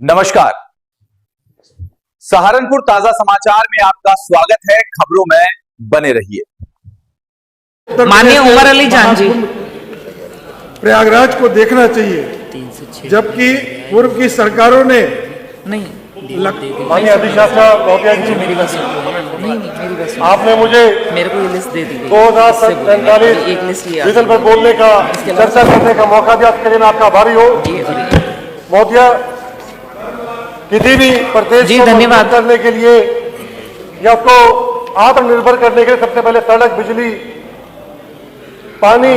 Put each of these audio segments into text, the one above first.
नमस्कार। सहारनपुर ताजा समाचार में आपका स्वागत है। खबरों में बने रहिए। माननीय उमर अली जान जी, प्रयागराज को देखना चाहिए, जबकि पूर्व की सरकारों ने माननीय अधिशासन महोदया जी, मेरी बस आपने मुझे मेरे को ये लिस्ट दे दी गई। 2047 एक लिस्ट लिया विजन पर बोलने का, चर्चा करने का मौका दिया, इसके लिए मैं आपका आभारी हूँ महोदया। किसी भी प्रदेश जी, को धन्यवाद मजबूत करने के लिए या उसको आत्मनिर्भर करने के लिए सबसे पहले सड़क, बिजली, पानी,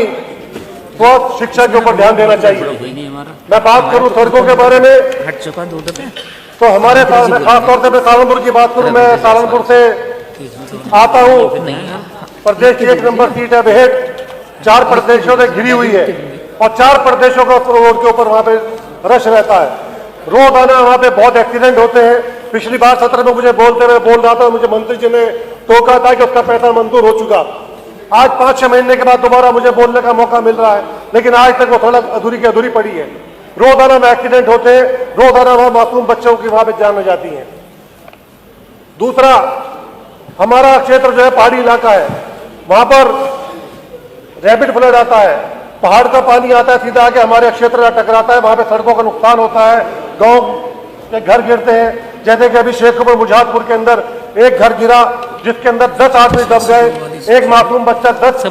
स्वास्थ्य, शिक्षा के ऊपर ध्यान देना चाहिए। मैं बात करूं सड़कों के बारे में, हट चुका दो दफे, तो हमारे खासतौर से मैं सहारनपुर की बात करूं, मैं सहारनपुर से आता हूं। प्रदेश की 1 नंबर सीट है बेहट, 4 प्रदेशों से घिरी हुई है और 4 प्रदेशों का रोड के ऊपर वहां पे रश रहता है। रोज आना वहां पे बहुत एक्सीडेंट होते हैं। पिछली बार सत्र में मुझे बोल रहा था, मुझे मंत्री जी ने टोका था कि उसका पैसा मंजूर हो चुका। आज 5-6 महीने के बाद दोबारा मुझे बोलने का मौका मिल रहा है, लेकिन आज तक वो सड़क अधूरी की अधूरी पड़ी है। रोजाना में एक्सीडेंट होते हैं, रोजाना वहां मासूम बच्चों की वहां पे जान हो जाती है। दूसरा, हमारा क्षेत्र जो है पहाड़ी इलाका है, वहां पर रैपिड फ्लड आता है, पहाड़ का पानी आता है, सीधा आके हमारे क्षेत्र में टकराता है, वहां पे सड़कों का नुकसान होता है, गांव के घर गिरते हैं। जैसे कि अभी शेखपुर मुजफ्फरपुर के अंदर एक घर गिरा जिसके अंदर 10 आदमी दब गए, एक मासूम बच्चा 10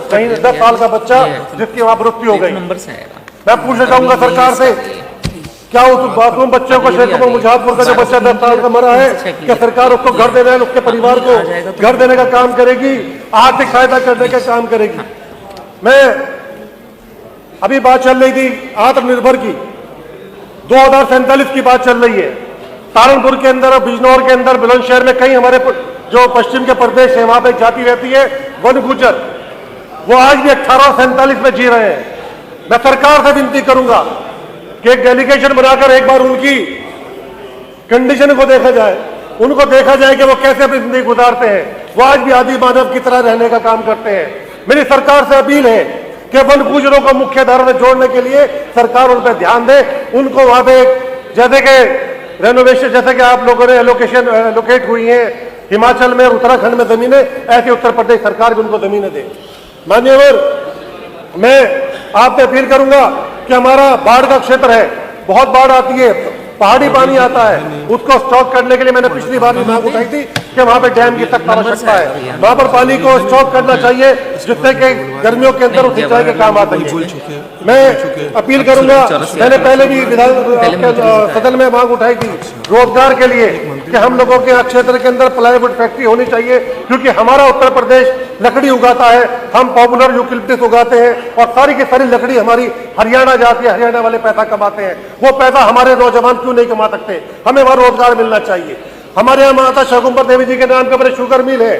साल का बच्चा जिसकी वहां मृत्यु हो गई। मैं पूछना चाहूंगा सरकार से, क्या उस मासूम बच्चे को, शेखपुर मुजफ्फरपुर का जो बच्चा 10 साल का मरा है, क्या सरकार उसको घर देने, उसके परिवार को घर देने का काम करेगी, आर्थिक सहायता करने का काम करेगी? मैं अभी बात चल रही थी आत्मनिर्भर की, 2047 की बात चल रही है। सहारनपुर के अंदर और बिजनौर के अंदर, बुलंदशहर में कई हमारे जो पश्चिम के प्रदेश है, वहां पे एक जाति रहती है वन गुजर, वो आज भी 1847 में जी रहे हैं। मैं सरकार से विनती करूंगा कि एक डेलीगेशन बनाकर एक बार उनकी कंडीशन को देखा जाए, उनको देखा जाए कि वो कैसे अपनी जिंदगी गुजारते हैं। वो आज भी आदि मानव की तरह रहने का काम करते हैं। मेरी सरकार से अपील है कि वन गुजरों को मुख्य धारा में जोड़ने के लिए सरकार उन पर ध्यान दे, उनको वहां पे जैसे कि रेनोवेशन, जैसे कि आप लोगों ने एलोकेट हुई है हिमाचल में और उत्तराखंड में जमीनें, ऐसे उत्तर प्रदेश सरकार भी उनको जमीनें दे। मान्यवर, मैं आपसे अपील करूंगा कि हमारा बाढ़ का क्षेत्र है, बहुत बाढ़ आती है, पहाड़ी पानी आता है, उसको स्टॉक करने के लिए मैंने पिछली बार भी मांग उठाई थी कि वहां पे डैम की सख्त आवश्यकता है। वहां पर पानी को स्टॉक करना चाहिए जिससे कि गर्मियों के अंदर सिंचाई के काम आता है। मैं अपील करूंगा, मैंने पहले भी सदन में मांग उठाई थी रोजगार के लिए कि हम लोगों के क्षेत्र के अंदर प्लाईवुड फैक्ट्री होनी चाहिए, क्योंकि हमारा उत्तर प्रदेश लकड़ी उगाता है, हम पॉपुलर यूटिलिटीज उगाते हैं और सारी की सारी लकड़ी हमारी हरियाणा जाती है, हरियाणा वाले पैसा कमाते हैं। वो पैसा हमारे नौजवान क्यों नहीं कमा सकते? हमें वहां रोजगार मिलना चाहिए। हमारे यहाँ माता शाकुंभरी देवी जी के नाम के बड़े शुगर मिल है।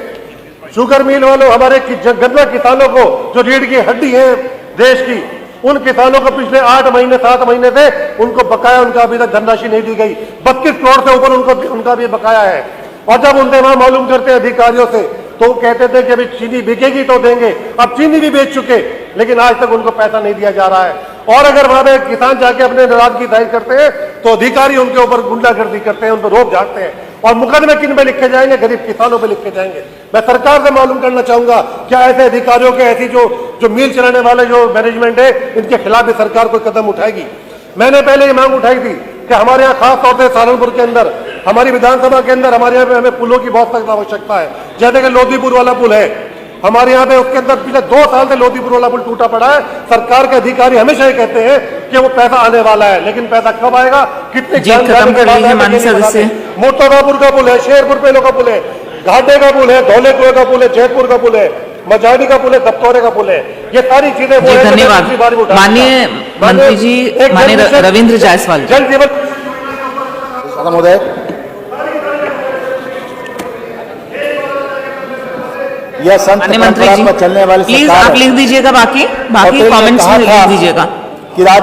शुगर मिल वालों, हमारे गन्ना किसानों को, जो रीढ़ की हड्डी है देश की, उन किसानों को पिछले 8 महीने 7 महीने से उनको बकाया, उनका अभी तक धनराशि नहीं दी गई। 32 करोड़ से ऊपर उनका भी बकाया है। और जब उनसे वहां मालूम करते अधिकारियों से, तो वो कहते थे कि अभी चीनी बिकेगी तो देंगे। अब चीनी भी बेच चुके, लेकिन आज तक उनको पैसा नहीं दिया जा रहा है। और अगर वहां पे किसान जाके अपने नाराजगी जाहिर करते हैं, तो अधिकारी उनके ऊपर गुंडागर्दी करते हैं, उन पर रोक झाड़ते हैं और मुकदमे किन पे लिखे जाएंगे? गरीब किसानों पे लिखे जाएंगे। मैं सरकार से मालूम करना चाहूंगा, क्या ऐसे अधिकारियों के, ऐसी जो मिल चलाने वाले जो मैनेजमेंट है, इनके खिलाफ भी सरकार कोई कदम उठाएगी? मैंने पहले ये मांग उठाई थी कि हमारे यहाँ खास तौर से सहारनपुर के अंदर, हमारी विधानसभा के अंदर, हमारे यहाँ पे हमें पुलों की बहुत सख्त आवश्यकता है। जैसे कि लोधीपुर वाला पुल है हमारे यहाँ पे, उसके अंदर पिछले 2 साल से लोधीपुर वाला पुल टूटा पड़ा है। सरकार के अधिकारी हमेशा ये कहते हैं कि वो पैसा आने वाला है, लेकिन पैसा कब आएगा, कितने मोटादापुर का पुल है, शेरपुर पेलो का पुल है, घाटे का पुल है, धौले कुएं का पुल है, जयपुर का पुल है, मजानी का पुल है, दप्तौरे का पुल है। ये सारी चीजें धन्यवाद माननीय मंत्री जी, माननीय रविंद्र जायसवाल। जल जीवन महोदय, यह संत मंत्री जी, चलने वाली प्लीज आप लिख दीजिएगा, बाकी कमेंट्स में लिख दीजिएगा कि राजा